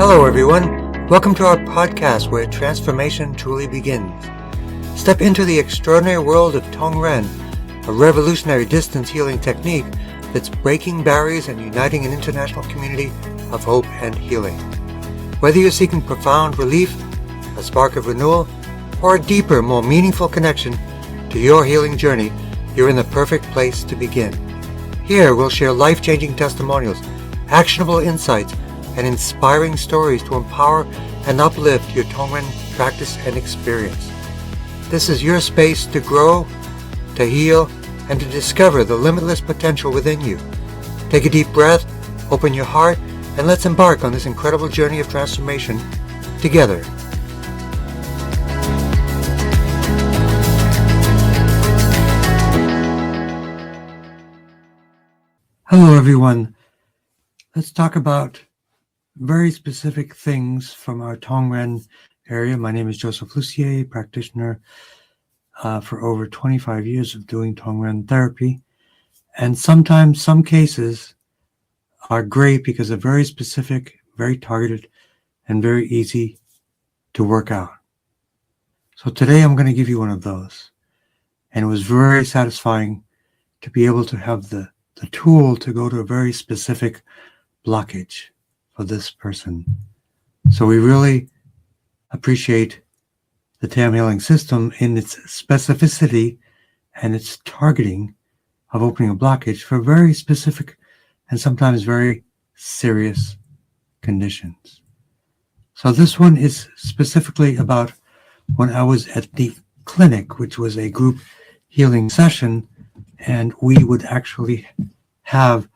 Hello everyone, welcome to our podcast where transformation truly begins. Step into the extraordinary world of Tong Ren, a revolutionary distance healing technique that's breaking barriers and uniting an international community of hope and healing. Whether you're seeking profound relief, a spark of renewal, or a deeper, more meaningful connection to your healing journey, you're in the perfect place to begin. Here we'll share life-changing testimonials, actionable insights, and inspiring stories to empower and uplift your Tong Ren practice and experience. This is your space to grow, to heal, and to discover the limitless potential within you. Take a deep breath, open your heart, and let's embark on this incredible journey of transformation together. Hello everyone. Let's talk about very specific things from our Tong Ren area. My name is Joseph Lucier, practitioner for over 25 years of doing Tong Ren therapy. And sometimes some cases are great because they're very specific, very targeted, and very easy to work out. So today I'm going to give you one of those. And it was very satisfying to be able to have the tool to go to a very specific blockage for this person. So we really appreciate the TAM healing system in its specificity and its targeting of opening a blockage for very specific and sometimes very serious conditions. So this one is specifically about when I was at the clinic, which was a group healing session, and we would actually have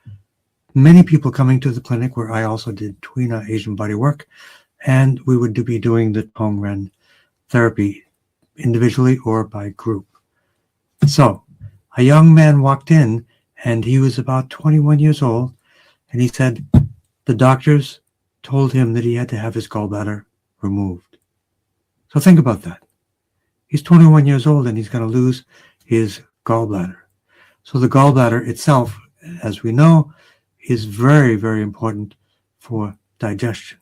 many people coming to the clinic where I also did Tuina Asian bodywork, and we would be doing the Tong Ren therapy individually or by group. So a young man walked in, and he was about 21 years old, and he said the doctors told him that he had to have his gallbladder removed. So think about that. He's 21 years old and he's going to lose his gallbladder. So the gallbladder itself, as we know, is very, very important for digestion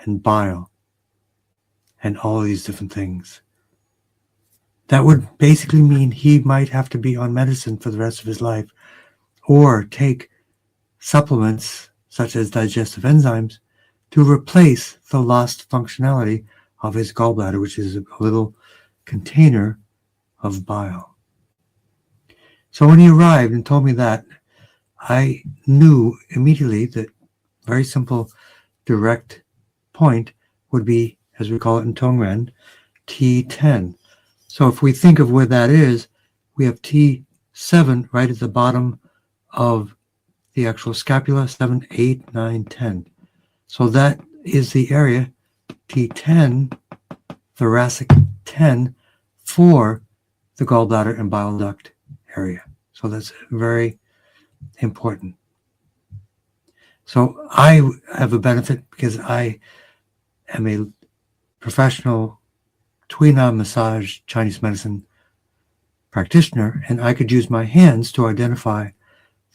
and bile and all of these different things. That would basically mean he might have to be on medicine for the rest of his life or take supplements such as digestive enzymes to replace the lost functionality of his gallbladder, which is a little container of bile. So when he arrived and told me that, I knew immediately that very simple, direct point would be, as we call it in Tong Ren, T10. So if we think of where that is, we have T7 right at the bottom of the actual scapula, 7, 8, 9, 10. So that is the area, T10, thoracic 10, for the gallbladder and bile duct area. So that's very important. So I have a benefit because I am a professional Tuina massage Chinese medicine practitioner, and I could use my hands to identify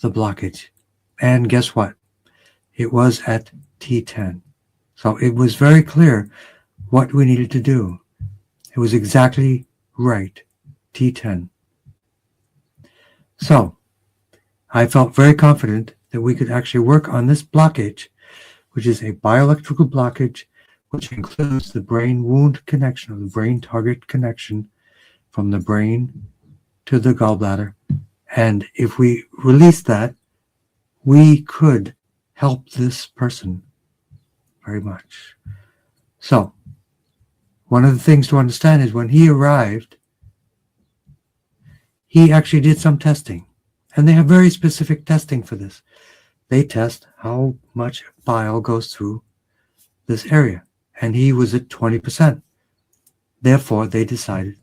the blockage. And guess what? It was at T10. So it was very clear what we needed to do. It was exactly right, T10. So I felt very confident that we could actually work on this blockage, which is a bioelectrical blockage, which includes the brain wound connection, or the brain target connection from the brain to the gallbladder. And if we release that, we could help this person very much. So one of the things to understand is when he arrived, he actually did some testing. And they have very specific testing for this. They test how much bile goes through this area. And he was at 20%. Therefore, they decided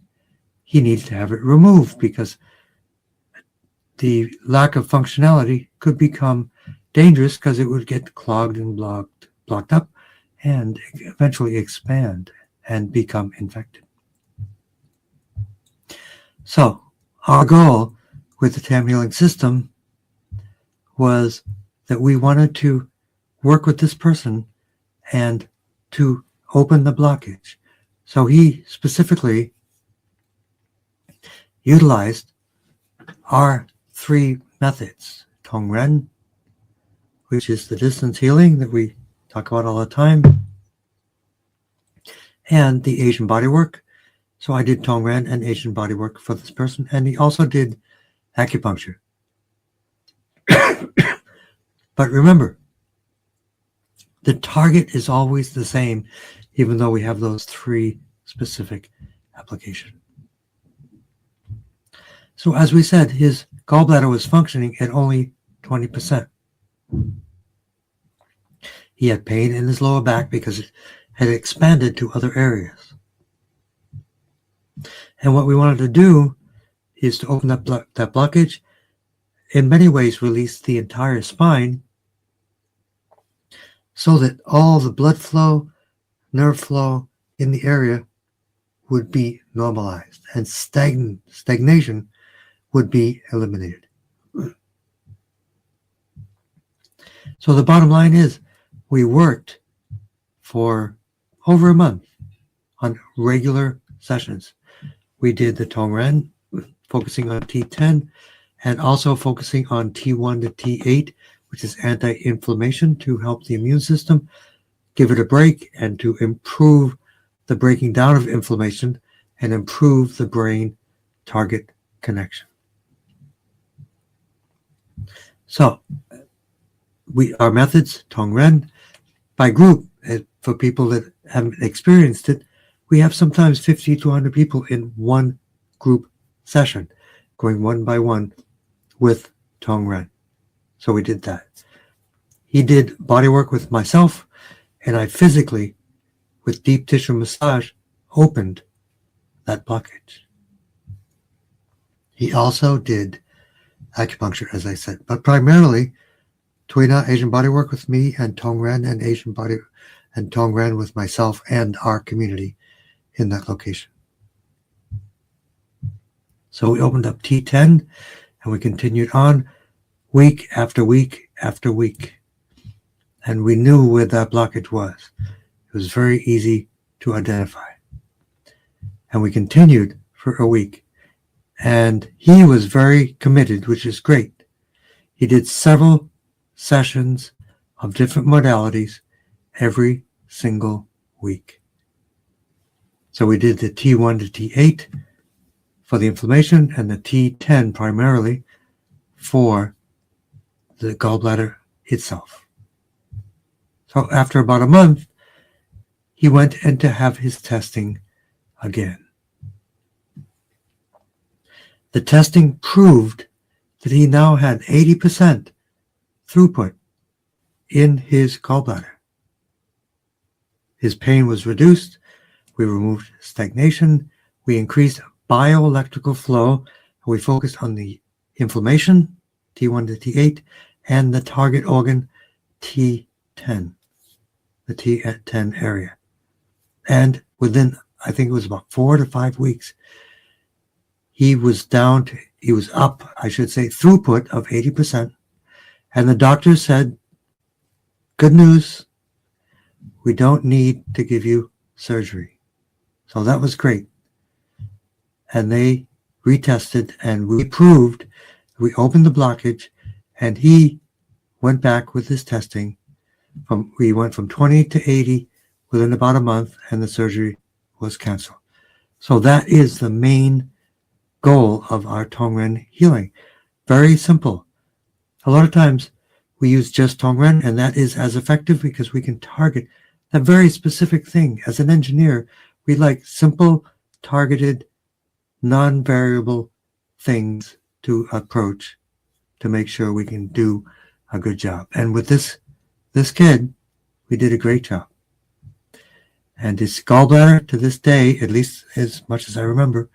he needed to have it removed because the lack of functionality could become dangerous because it would get clogged and blocked up and eventually expand and become infected. So our goal with the TAM healing system was that we wanted to work with this person and to open the blockage. So he specifically utilized our three methods: Tong Ren, which is the distance healing that we talk about all the time, and the Asian bodywork. So I did Tong Ren and Asian bodywork for this person, and he also did acupuncture. But remember, the target is always the same, even though we have those three specific applications. So as we said, his gallbladder was functioning at only 20%. He had pain in his lower back because it had expanded to other areas. And what we wanted to do is to open up that blockage, in many ways release the entire spine, so that all the blood flow, nerve flow in the area would be normalized and stagnation would be eliminated. So the bottom line is, we worked for over a month on regular sessions. We did the Tong Ren, focusing on T10, and also focusing on T1 to T8, which is anti-inflammation, to help the immune system give it a break and to improve the breaking down of inflammation and improve the brain target connection. So our methods, Tong Ren, by group, for people that haven't experienced it, we have sometimes 50 to 100 people in one group session, going one by one with Tong Ren. So we did that. He did bodywork with myself, and I physically, with deep tissue massage, opened that blockage. He also did acupuncture, as I said, but primarily Tuina Asian bodywork with me, and Tong Ren and Tong Ren with myself and our community in that location. So we opened up T10 and we continued on week after week after week. And we knew where that blockage was. It was very easy to identify. And we continued for a week. And he was very committed, which is great. He did several sessions of different modalities every single week. So we did the T1 to T8 for the inflammation and the T10 primarily for the gallbladder itself. So after about a month, he went in to have his testing again. The testing proved that he now had 80% throughput in his gallbladder. His pain was reduced. We removed stagnation. We increased bioelectrical flow. We focused on the inflammation, T1 to T8, and the target organ, T10, the T10 area. And within, I think it was about 4 to 5 weeks, he was up, I should say, throughput of 80%. And the doctor said, good news, we don't need to give you surgery. So that was great. And they retested and we proved, we opened the blockage, and he went back with his testing. We went from 20 to 80 within about a month, and the surgery was canceled. So that is the main goal of our Tong Ren healing. Very simple. A lot of times we use just Tong Ren, and that is as effective because we can target a very specific thing. As an engineer, we like simple, targeted, non-variable things to approach to make sure we can do a good job. And with this kid, we did a great job. And his gallbladder to this day, at least as much as I remember,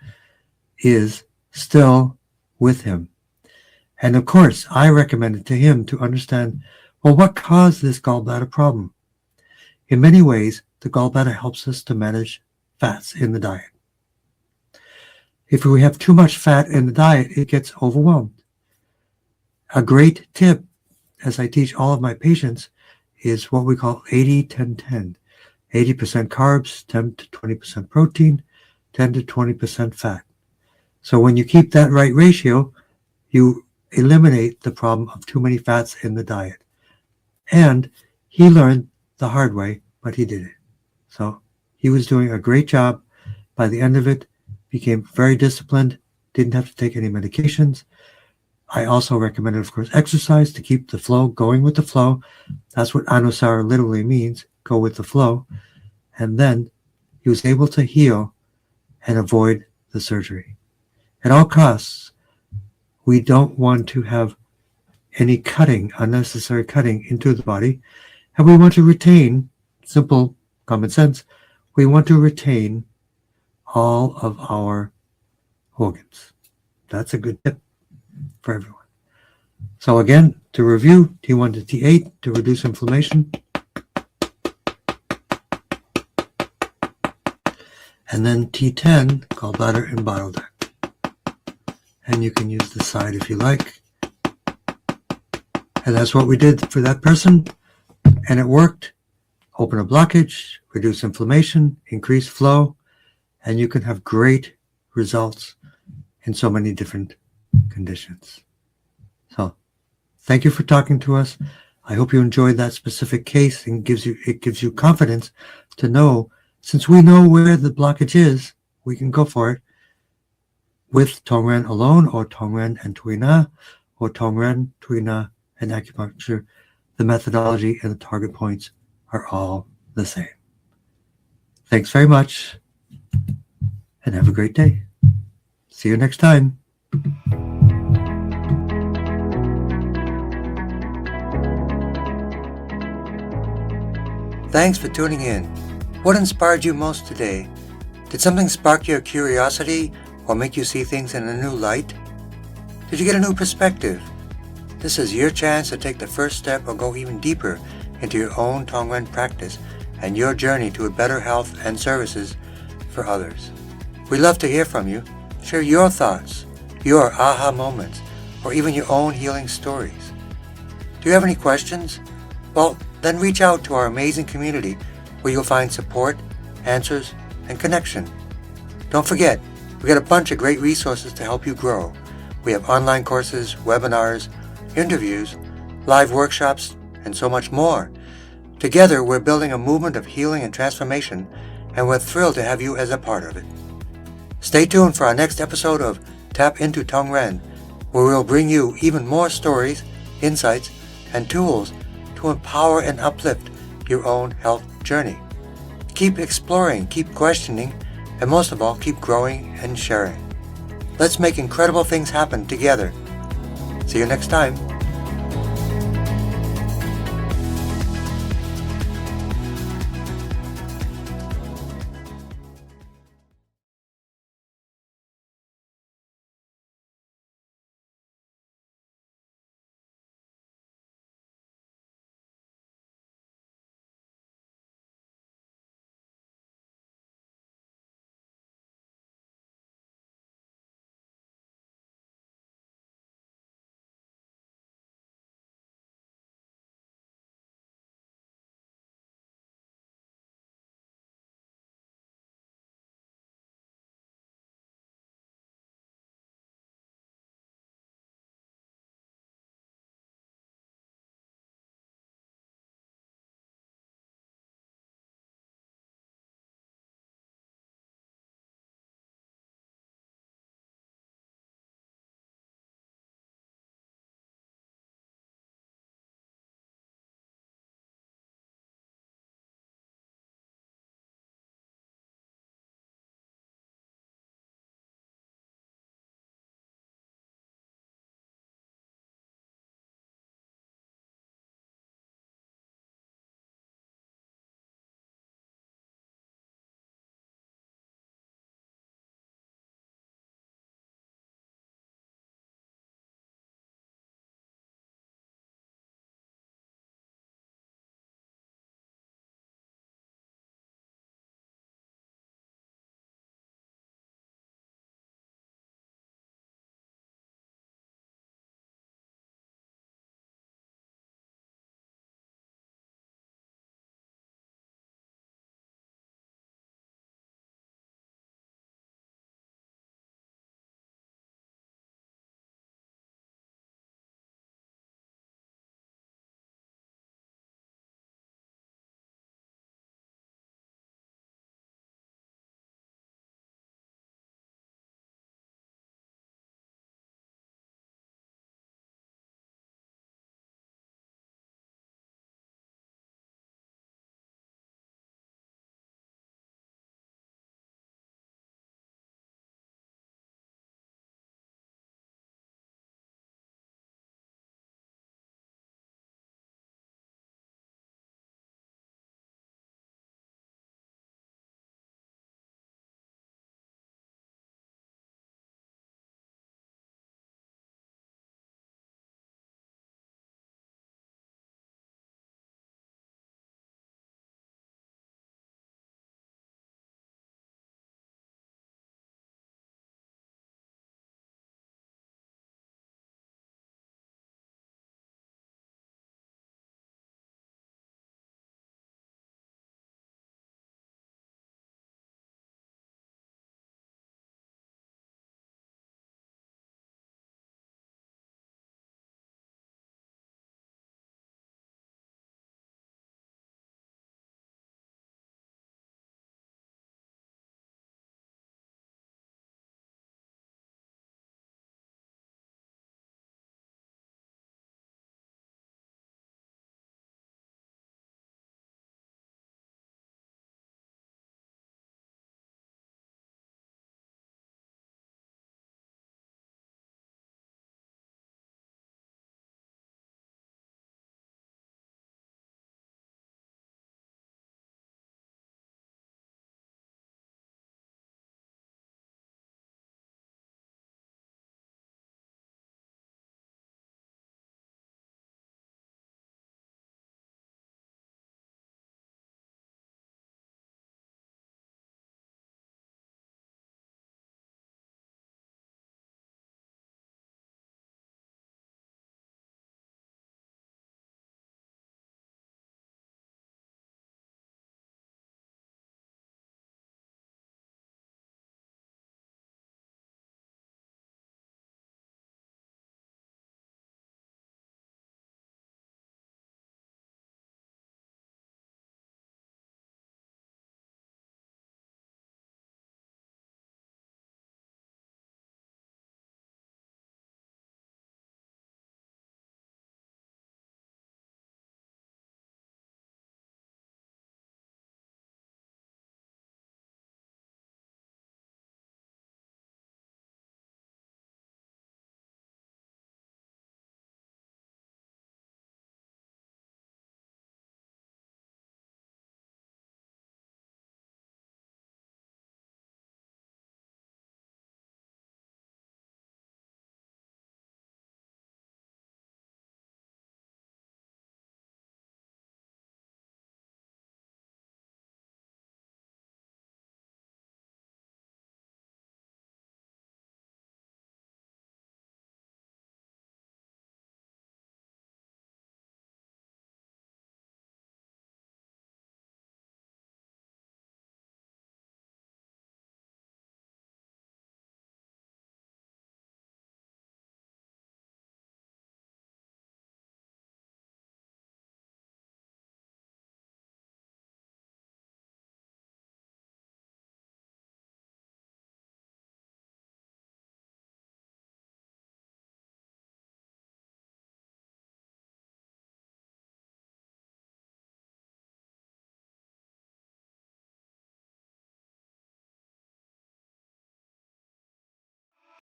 is still with him. And of course, I recommended to him to understand, well, what caused this gallbladder problem? In many ways, the gallbladder helps us to manage fats in the diet. If we have too much fat in the diet, it gets overwhelmed. A great tip, as I teach all of my patients, is what we call 80-10-10. 80% carbs, 10 to 20% protein, 10 to 20% fat. So when you keep that right ratio, you eliminate the problem of too many fats in the diet. And he learned the hard way, but he did it. So he was doing a great job. By the end of it, became very disciplined, didn't have to take any medications. I also recommended, of course, exercise to keep the flow, going with the flow. That's what Anusara literally means, go with the flow. And then he was able to heal and avoid the surgery. At all costs, we don't want to have any cutting, unnecessary cutting into the body. And we want to retain, simple common sense, we want to retain all of our organs. That's a good tip for everyone. So again, to review, T1 to T8 to reduce inflammation. And then T10, gallbladder and bile duct. And you can use the side if you like. And that's what we did for that person. And it worked. Open a blockage, reduce inflammation, increase flow, and you can have great results in so many different conditions. So thank you for talking to us. I hope you enjoyed that specific case, and it gives you confidence to know, since we know where the blockage is, we can go for it with Tong Ren alone, or Tong Ren and Tuina, or Tong Ren, Tuina, and acupuncture. The methodology and the target points are all the same. Thanks very much, and have a great day. See you next time. Thanks for tuning in. What inspired you most today? Did something spark your curiosity or make you see things in a new light? Did you get a new perspective? This is your chance to take the first step or go even deeper into your own Tong Ren practice and your journey to a better health and services for others. We'd love to hear from you. Share your thoughts, your aha moments, or even your own healing stories. Do you have any questions? Well, then reach out to our amazing community where you'll find support, answers, and connection. Don't forget, we got a bunch of great resources to help you grow. We have online courses, webinars, interviews, live workshops, and so much more. Together, we're building a movement of healing and transformation, and we're thrilled to have you as a part of it. Stay tuned for our next episode of Tap into Tong Ren, where we'll bring you even more stories, insights, and tools to empower and uplift your own health journey. Keep exploring, keep questioning, and most of all, keep growing and sharing. Let's make incredible things happen together. See you next time.